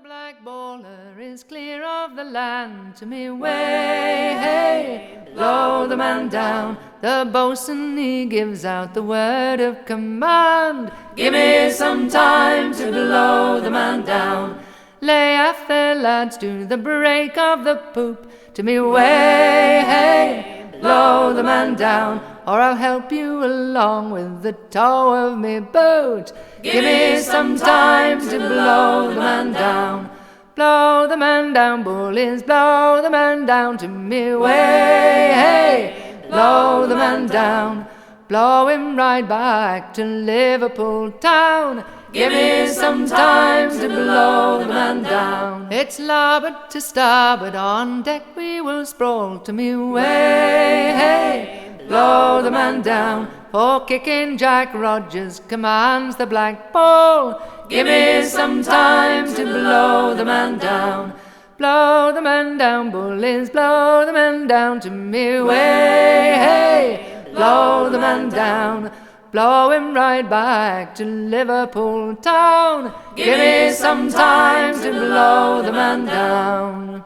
the black bowler is clear of the land, to me way, hey, blow the man down. The boatswain he gives out the word of command, give me some time to blow the man down. Lay aft there, lads, to the break of the poop, to me way, hey, blow the man down, or I'll help you along with the tow of me boat. Give me some time to blow the man down. Blow the man down, bullies, blow the man down, to me way, hey, blow the man down. Blow him right back to Liverpool town. Give me some time to blow the man down. It's larboard to starboard, on deck we will sprawl, to me way, hey, blow the man down. For kicking Jack Rogers commands the Black Ball. Give me some time to blow the man down. Blow the man down, bullies, blow the man down, to me way, hey, blow the man down. Blow him right back to Liverpool town. Give me some time to blow the man down.